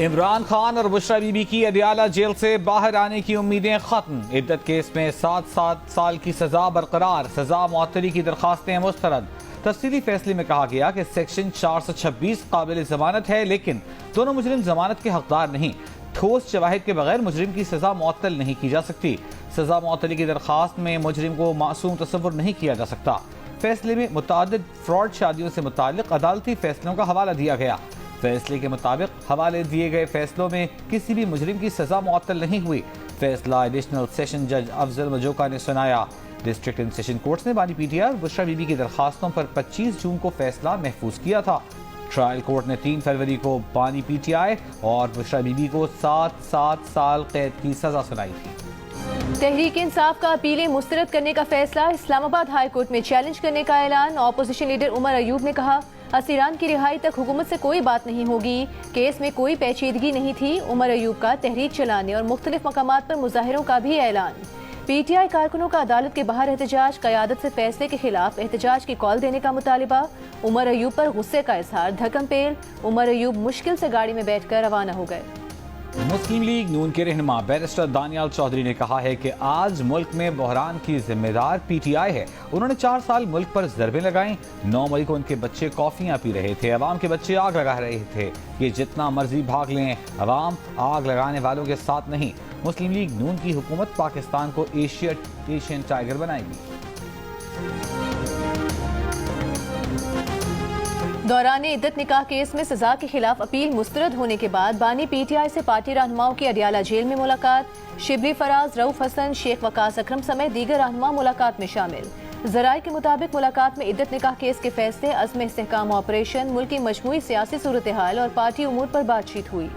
इमरान खान और बुशरा बीबी की अदियाला जेल से बाहर आने की उम्मीदें खत्म। इद्दत केस में 7 साल की सजा बरकरार, सजा मुअत्तली की दरखास्तें मुस्तरद। तफसीली फैसले में कहा गया कि सेक्शन 426 काबिल जमानत है, लेकिन दोनों मुजरिम जमानत के हकदार नहीं। ठोस शवाहिद के बगैर मुजरिम की सजा मुअत्तल नहीं की जा सकती। सजा मुअत्तली की दरखास्त में मुजरिम को मासूम तस्वुर नहीं किया जा सकता। फैसले में मुतादिद फ्रॉड शादियों से मुताल्लिक अदालती फैसलों का हवाला दिया गया। फैसले के मुताबिक हवाले दिए गए फैसलों में किसी भी मुजरिम की सजा मुअत्तल नहीं हुई। फैसला एडिशनल सेशन जज अफजल मजोका ने सुनाया। डिस्ट्रिक्ट एंड सेशन कोर्ट्स ने बानी पीटीआई और बुशरा बीबी की दरखास्तों पर 25 जून को फैसला महफूज किया था। ट्रायल कोर्ट ने 3 फरवरी को बानी पीटीआई और बुशरा बीबी को 7 साल कैद की सजा सुनाई थी। तहरीक इंसाफ का अपीलें मुस्तरद करने का फैसला। इस्लामाबाद हाई कोर्ट में चैलेंज करने का ऐलान। ऑपोजिशन लीडर उमर अयूब ने कहा, असीरान की रिहाई तक हुकूमत से कोई बात नहीं होगी। केस में कोई पेचीदगी नहीं थी। उमर अयूब का तहरीक चलाने और मुख्तलिफ मकामात पर मुजाहिरों का भी ऐलान। पीटीआई कारकुनों का अदालत के बाहर एहतजाज, क़यादत से फैसले के खिलाफ एहतजाज की कॉल देने का मुतालिबा। उमर अयूब पर गुस्से का इजहार, धक्कम पेल। उमर अयूब मुश्किल से गाड़ी में बैठकर रवाना हो गए। मुस्लिम लीग नून के रहनुमा बैरिस्टर दानियाल चौधरी ने कहा है कि आज मुल्क में बहरान की जिम्मेदार पीटीआई है। उन्होंने 4 साल मुल्क पर ज़रबें लगाईं। 9 मई को उनके बच्चे कॉफियां पी रहे थे, अवाम के बच्चे आग लगा रहे थे। ये जितना मर्जी भाग लें, अवाम आग लगाने वालों के साथ नहीं। मुस्लिम लीग नून की हुकूमत पाकिस्तान को एशियन टाइगर बनाएगी। दौरान इद्दत निकाह केस में सजा के खिलाफ अपील मुस्तरद होने के बाद बानी पीटीआई से पार्टी रहनुमाओं की अडियाला जेल में मुलाकात। शिबली फराज, रऊफ हसन, शेख वकास अकरम समेत दीगर रहनुमा मुलाकात में शामिल। जराये के मुताबिक मुलाकात में इद्दत निकाह केस के फैसले, अज़्म इस्तेहकाम ऑपरेशन, मुल्क की मजमूई सियासी सूरत हाल और पार्टी उमूर पर बातचीत हुई।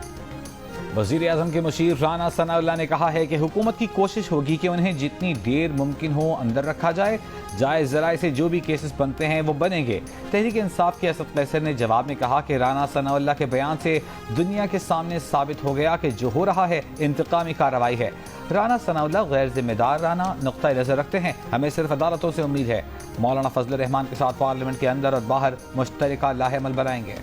वज़ीर आज़म के मुशीर राना सनाउल्लाह ने कहा है कि हुकूमत की कोशिश होगी कि उन्हें जितनी देर मुमकिन हो अंदर रखा जाए। जायज़ ज़राए से जो भी केसेस बनते हैं वो बनेंगे। तहरीक इंसाफ के असद कैसर ने जवाब में कहा कि राना सनाउल्लाह के बयान से दुनिया के सामने साबित हो गया कि जो हो रहा है इंतकामी कार्रवाई है। राना सनाउल्लाह गैर जिम्मेदार राना नुक्ता नज़र रखते हैं। हमें सिर्फ अदालतों से उम्मीद है। मौलाना फजल रहमान के साथ पार्लियामेंट के अंदर और बाहर मुश्तरका लाहेमल बनाएंगे।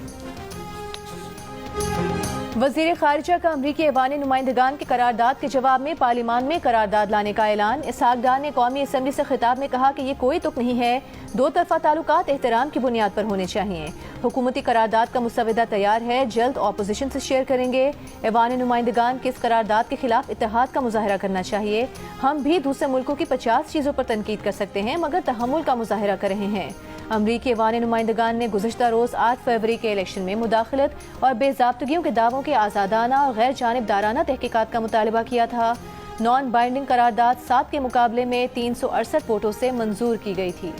वज़ीर खारिजा का अमरीकी ऐवान नुमाइंदगान के करारदाद के जवाब में पार्लियामान में करारदाद लाने का ऐलान। इसहाक डार ने कौमी असम्बली से खिताब में कहा कि ये कोई तुक नहीं है, 2 तरफा ताल्लुकात एहतराम की बुनियाद पर होने चाहिए। हुकूमती करारदाद का मुसवदा तैयार है, जल्द ऑपोजिशन से शेयर करेंगे। ऐवान नुमाइंदगान के इस करारदाद के खिलाफ इत्तेहाद का मुजाहरा करना चाहिए। हम भी दूसरे मुल्कों की 50 चीज़ों पर तनकीद कर सकते हैं, मगर तहम्मुल का मुजाहरा कर रहे हैं। अमरीकी ऐवान नुमाइंदगान ने गुज़श्ता रोज़ 8 फरवरी के इलेक्शन में मुदाखलत और बेज़ाब्तगियों के दावों के आज़ादाना और गैर जानिबदाराना तहकीकात का मुतालबा किया था। नॉन बाइंडिंग करारदाद 7 के मुकाबले में 368 वोटों से मंजूर की गई थी।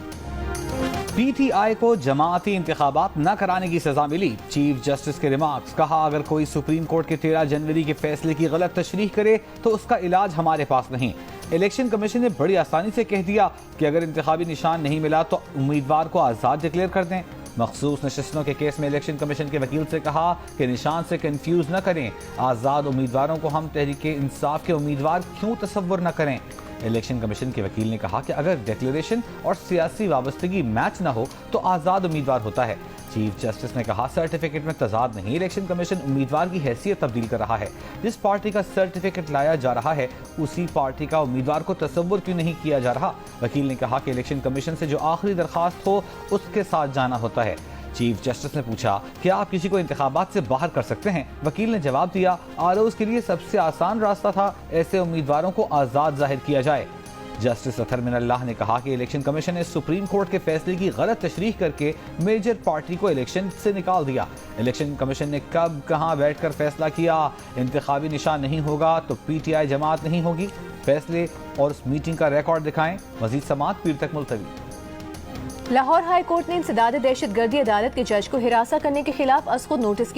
पीटीआई को जमाअती इंतखाबात न कराने की सजा मिली। चीफ जस्टिस के रिमार्क्स, कहा अगर कोई सुप्रीम कोर्ट के 13 जनवरी के फैसले की गलत तशरीह करे तो उसका इलाज हमारे पास नहीं। इलेक्शन कमीशन ने बड़ी आसानी से कह दिया कि अगर इंतखाबी निशान नहीं मिला तो उम्मीदवार को आज़ाद डिक्लेयर कर दें। मखसूस नशस्तों के केस में इलेक्शन कमीशन के वकील से कहा कि निशान से कंफ्यूज न करें। आज़ाद उम्मीदवारों को हम तहरीक इंसाफ के उम्मीदवार क्यों तसव्वुर न करें। इलेक्शन कमीशन के वकील ने कहा कि अगर डिक्लेरेशन और सियासी वाबस्तगी मैच न हो तो आज़ाद उम्मीदवार होता है। चीफ जस्टिस ने कहा सर्टिफिकेट में तजाद नहीं, इलेक्शन कमीशन उम्मीदवार की हैसियत तब्दील कर रहा है। जिस पार्टी का सर्टिफिकेट लाया जा रहा है उसी पार्टी का उम्मीदवार को तसव्वुर क्यों नहीं किया जा रहा। वकील ने कहा कि इलेक्शन कमीशन से जो आखिरी दरखास्त हो उसके साथ जाना होता है। चीफ जस्टिस ने पूछा कि आप किसी को इंतखाबात से बाहर कर सकते हैं। वकील ने जवाब दिया, आरोज के लिए सबसे आसान रास्ता था ऐसे उम्मीदवारों को आज़ाद जाहिर किया जाए। जस्टिस अतर मिनल्लाह ने कहा कि इलेक्शन कमीशन ने सुप्रीम कोर्ट के फैसले की गलत तशरीह करके मेजर पार्टी को इलेक्शन से निकाल दिया। इलेक्शन कमीशन ने कब कहां बैठकर फैसला किया, इंतखाबी निशान नहीं होगा तो पीटीआई जमात नहीं होगी। फैसले और उस मीटिंग का रिकॉर्ड दिखाएं। मजीद समाअत पीर तक मुलतवी। लाहौर हाई कोर्ट ने इंसदाद दहशतगर्दी अदालत के जज को हिरासा करने के खिलाफ अज़खुद नोटिस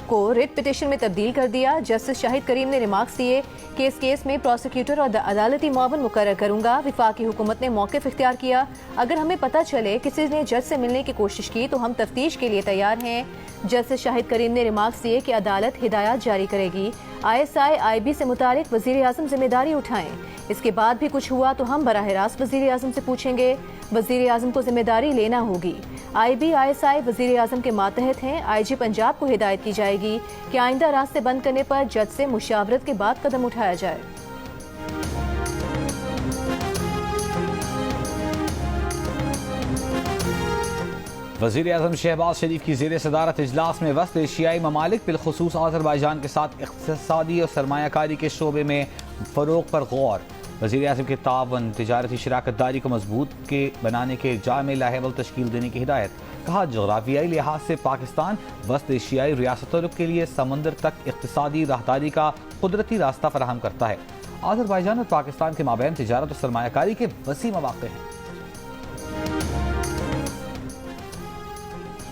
को रिट पिटिशन में तब्दील कर दिया। जस्टिस शाहिद करीम ने रिमार्क्स दिए कि इस केस में प्रोसिक्यूटर और अदालती मुआवन मुकर्रर करूंगा। विफाकी हुकूमत ने मौक़िफ़ इख्तियार किया। अगर हमें पता चले किसी ने जज से मिलने की कोशिश की तो हम तफ्तीश के लिए तैयार हैं। जस्टिस शाहिद करीम ने रिमार्क्स दिए कि अदालत हिदायत जारी करेगी। ISI IB से मुतालिक वज़ीर आज़म जिम्मेदारी उठाएं। इसके बाद भी कुछ हुआ तो हम बराह रास्त वज़ीर आज़म से पूछेंगे। वज़ीर आज़म को जिम्मेदारी लेना होगी। IBISI वज़ीर आज़म के मातहत हैं। IG पंजाब को हिदायत की जाएगी कि आइंदा रास्ते बंद करने पर जज से मुशावरत के बाद कदम उठाया जाए। वज़ीर आज़म शहबाज शरीफ की ज़ेर सदारत इजलास में वस्त एशियाई ममालिक बिलखुसूस आज़रबाईजान के साथ इक़्तिसादी और सरमायाकारी के शोबे में फ़रोग़ पर गौर। वज़ीर आज़म के तावन तिजारती शराकत दारी को मजबूत के बनाने के जामे लाहेवल तश्कील देने की हिदायत। कहा जोग्राफियाई लिहाज से पाकिस्तान वस्त एशियाई रियासतों के लिए समंदर तक इक़्तिसादी राहदारी का कुदरती रास्ता फराहम करता है। आज़रबाईजान और पाकिस्तान के माबैन तिजारत और सरमायाकारी के वसी मौक़े हैं।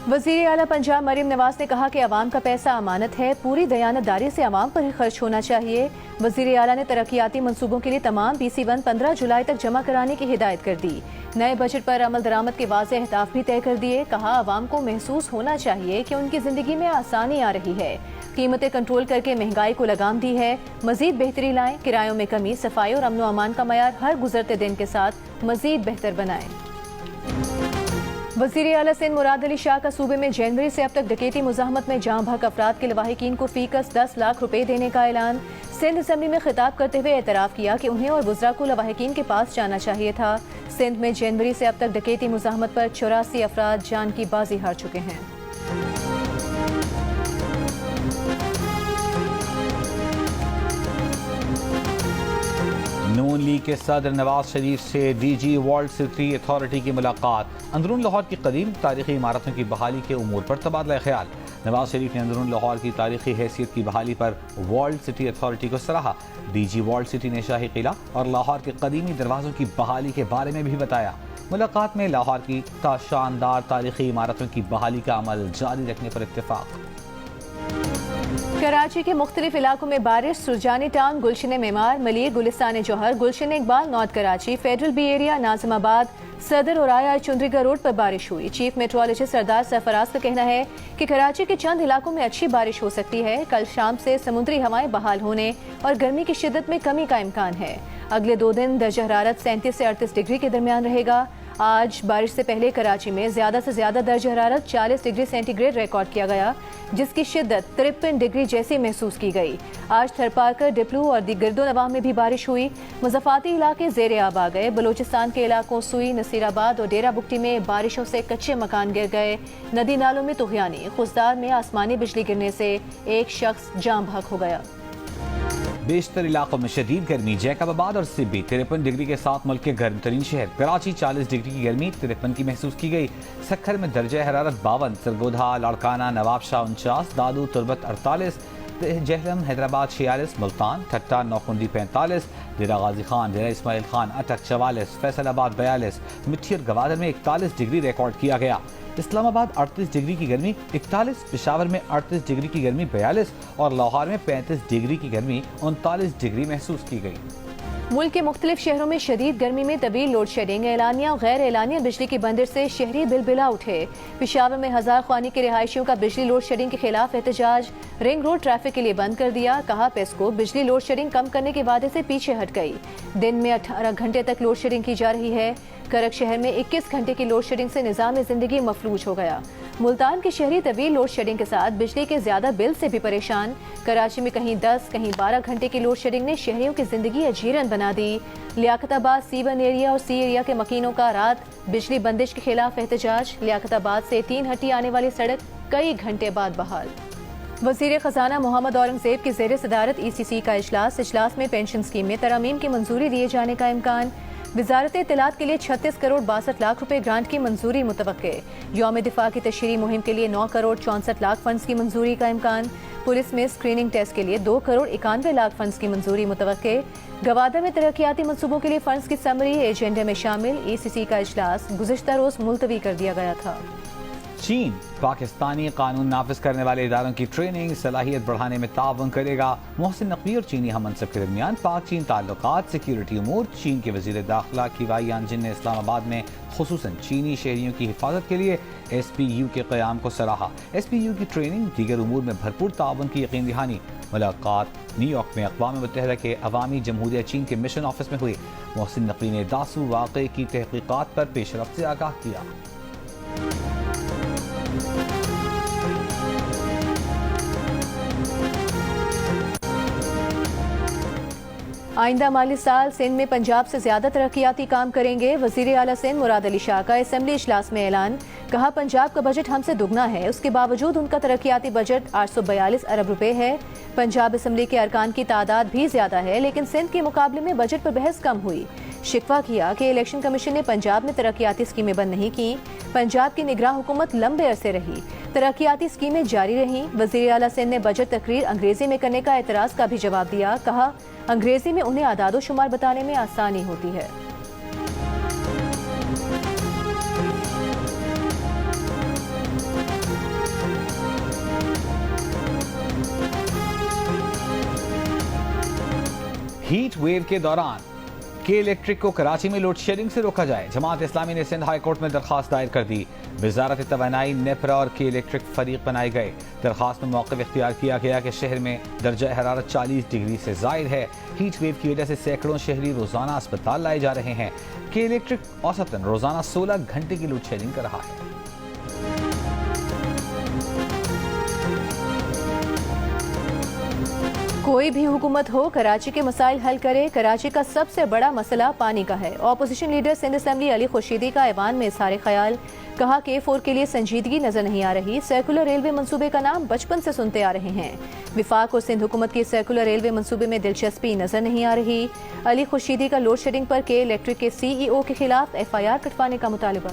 वज़ीर आला पंजाब मरीम नवाज ने कहा कि अवाम का पैसा अमानत है, पूरी दयानतदारी से अवाम पर ही खर्च होना चाहिए। वज़ीर आला ने तरक्याती मंसूबों के लिए तमाम PC1 15 जुलाई तक जमा कराने की हिदायत कर दी। नए बजट पर अमल दरामद के वाज़ेह अहदाफ भी तय कर दिए। कहा अवाम को महसूस होना चाहिए कि उनकी जिंदगी में आसानी आ रही है। कीमतें कंट्रोल करके महंगाई को लगाम दी है। मजीद बेहतरी लाएं, किरायों में कमी, सफाई और अमन व अमान का मयार हर गुजरते दिन के साथ मजीद बेहतर बनाएं। वज़ीर आला सिंध मुराद अली शाह का सूबे में जनवरी से अब तक डकैती मुज़ाहमत में जाँ बहक अफराद के लवाहिकीन को फीकस 10 लाख रुपए देने का ऐलान। सिंध असम्बली में खिताब करते हुए एतराफ़ किया कि उन्हें और वज़रा को लवाहिकीन के पास जाना चाहिए था। सिंध में जनवरी से अब तक डकैती मुज़ाहमत पर 84 अफराद जान की बाजी हार चुके हैं। नून लीग के सदर नवाज शरीफ से DG वर्ल्ड सिटी अथॉरिटी की मुलाकात। अंदरून लाहौर की कदीम तारीखी इमारतों की बहाली के उमूर पर तबादला ख्याल। नवाज शरीफ ने अंदरून लाहौर की तारीखी हैसियत की बहाली पर वर्ल्ड सिटी अथॉरिटी को सराहा। DG वर्ल्ड सिटी ने शाही किला और लाहौर के कदीमी दरवाज़ों की बहाली के बारे में भी बताया। मुलाकात में लाहौर की शानदार तारीखी इमारतों की बहाली का अमल जारी रखने पर इत्तेफाक। कराची के मुख्तलिफ इलाकों में बारिश। Surjani town, Gulshan Maymar, Malik, Gulistan Jauhar, Gulshan Iqbal, north Karachi, federal B area, Nazimabad, Saddar और आया चुंद्रीगढ़ रोड पर बारिश हुई। चीफ मेट्रोलॉजिस्ट सरदार सरफराज का कहना है कि कराची के चंद इलाकों में अच्छी बारिश हो सकती है। कल शाम से समुद्री हवाएं बहाल होने और गर्मी की शिद्दत में कमी का इम्कान है। अगले 2 दिन दर्जा हरारत 37 से 38 डिग्री के दरमियान रहेगा। आज बारिश से पहले कराची में ज्यादा से ज्यादा दर्जा हरारत 40 डिग्री सेंटीग्रेड रिकॉर्ड किया गया, जिसकी शिद्दत 53 डिग्री जैसी महसूस की गई। आज थरपारकर, डिप्लू और गिरदो नवाह में भी बारिश हुई। मुज़फ़्फ़राती इलाके ज़ेरे आब आ गए। बलूचिस्तान के इलाकों सुई, नसीराबाद और डेरा बुगटी में बारिशों से कच्चे मकान गिर गए। नदी नालों में तुग़यानी। खुशदार में आसमानी बिजली गिरने से एक शख्स जाँ बहक हो गया। बेशतर इलाकों में शदीद गर्मी। जैकबाबाद और सिब्बी 53 डिग्री के साथ मुल्क के गर्म तरीन शहर। कराची 40 डिग्री की गर्मी 53 की महसूस की गई। सक्खर में दर्जा हरारत 52, सरगोधा, लाड़काना, नवाबशाह 49, दादू, तुरबत 48, जहलम, हैदराबाद 46, मुल्तान, ठट्टा, नौकुंडी 45, डेरा गाजी खान, डेरा इस्माइल खान, अटक 44, फैसलाबाद 42, मिट्टी और गवादर में 41 डिग्री रिकॉर्ड किया गया। इस्लामाबाद 38 डिग्री की गर्मी 41, पेशावर में 38 डिग्री की गर्मी 42 और लाहौर में 35 डिग्री की गर्मी 39 डिग्री महसूस की गई। मुल्क के मुख्तलिफ शहरों में शदीद गर्मी में तवील लोड शेडिंग। एलानिया और गैर एलानिया बिजली की बंदिश से शहरी बिलबिला उठे। पेशावर में 1000 ख्वानी के रिहायशियों का बिजली लोड शेडिंग के खिलाफ एहतजाज। रिंग रोड ट्रैफिक के लिए बंद कर दिया। कहा पेस्को बिजली लोड शेडिंग कम करने के वादे से पीछे हट गई। दिन में 18 घंटे तक लोड शेडिंग की जा रही है। करक शहर में 21 घंटे की लोड शेडिंग से निज़ाम जिंदगी मफलूज हो गया। मुल्तान के शहरी तवील लोड शेडिंग के साथ बिजली के ज्यादा बिल से भी परेशान। कराची में कहीं 10 कहीं 12 घंटे की लोड शेडिंग ने शहरियों की जिंदगी अजीरन बना दी। लियाकताबाद C1 एरिया और C एरिया के मकीनों का रात बिजली बंदिश के खिलाफ एहतजाज। लियाकताबाद से 3 हट्टी आने वाली सड़क कई घंटे बाद बहाल। वज़ीर ख़जाना मोहम्मद औरंगज़ेब की ज़ेर सदारत ECC का इजलास में पेंशन स्कीम में तरमीम की मंजूरी दिए जाने का इम्कान। वज़ारत इत्तलात के लिए 36 करोड़ 62 लाख रुपए ग्रांट की मंजूरी मुतवक्के। यौम दिफा की तशरीह मुहिम के लिए 9 करोड़ 64 लाख फंड्स की मंजूरी का इम्कान। पुलिस में स्क्रीनिंग टेस्ट के लिए 2 करोड़ 91 लाख फंड्स की मंजूरी मुतवक्के। गवादर में तरक्याती मनसूबों के लिए फंड्स की समरी एजेंडे में शामिल। ECC का इजलास गुज़िश्ता रोज मुलतवी कर दिया गया था। चीन पाकिस्तानी कानून नाफिज करने वाले इदारों की ट्रेनिंग सलाहियत बढ़ाने में ताउन करेगा। मोहसिन नकवी और चीनी हम मनसब के दरमियान पाक चीन ताल्लुकात सिक्योरिटी उमूर। चीन के वजीर दाखिला किवाई यानजिन ने इस्लामाबाद में खुसूसन चीनी शहरियों की हिफाजत के लिए SPU के क़याम को सराहा। SPU की ट्रेनिंग दीगर उमूर में भरपूर ताउन की यकीन दहानी। मुलाकात न्यूयॉर्क में अक़वाम मुत्तहिदा के अवामी जमहूरिया चीन के मिशन ऑफिस में हुई। मोहसिन नकवी ने दासू वाक़े की तहक़ीक़ात पर पेशरफ्त से आगाह किया। आइंदा माली साल सिंध में पंजाब से ज्यादा तरक्याती काम करेंगे। वजीर आला सिंध मुराद अली शाह का असम्बली इजलास में ऐलान। कहा, पंजाब का बजट हमसे दुगना है, उसके बावजूद उनका तरक्याती बजट 842 अरब रुपए है। पंजाब असम्बली के अरकान की तादाद भी ज्यादा है, लेकिन सिंध के मुकाबले में बजट पर बहस कम हुई। शिकवा किया कि इलेक्शन कमीशन ने पंजाब में तरक्याती स्कीमें बंद नहीं की। पंजाब की निगरान हुकूमत लंबे अरसे रही, तरक्याती स्कीमें जारी रहीं। वजीर आला सिंध ने बजट तकरीर अंग्रेजी में करने का एतराज का भी जवाब दिया। कहा, अंग्रेजी में उन्हें आदादो शुमार बताने में आसानी होती है। हीट वेव के दौरान के इलेक्ट्रिक को कराची में लोड शेडिंग से रोका जाए। जमात इस्लामी ने सिंध हाई कोर्ट में दरखास्त दायर कर दी। वजारत तवानाई, नेपरा और के इलेक्ट्रिक फरीक बनाए गए। दरखास्त में मौक़िफ़ इख्तियार किया गया कि शहर में दर्जा हरारत 40 डिग्री से ज़ायद है। हीट वेव की वजह से सैकड़ों शहरी रोजाना अस्पताल लाए जा रहे हैं। के इलेक्ट्रिक औसतन रोजाना 16 घंटे की लोड शेडिंग कर रहा है। कोई भी हुकूमत हो, कराची के मसाइल हल करे। कराची का सबसे बड़ा मसला पानी का है। Opposition leader Sindh assembly Ali Khurshidi का ऐवान में इज़हार ख्याल। कहा कि K4 के लिए संजीदगी नजर नहीं आ रही। सर्कुलर रेलवे मंसूबे का नाम बचपन से सुनते आ रहे हैं। विफाक और सिंध हुकूमत की सर्कुलर रेलवे मंसूबे में दिलचस्पी नजर नहीं आ रही। अली खुर्शीदी का लोड शेडिंग पर के इलेक्ट्रिक के CEO के खिलाफ FIR कटवाने का मुतालबा।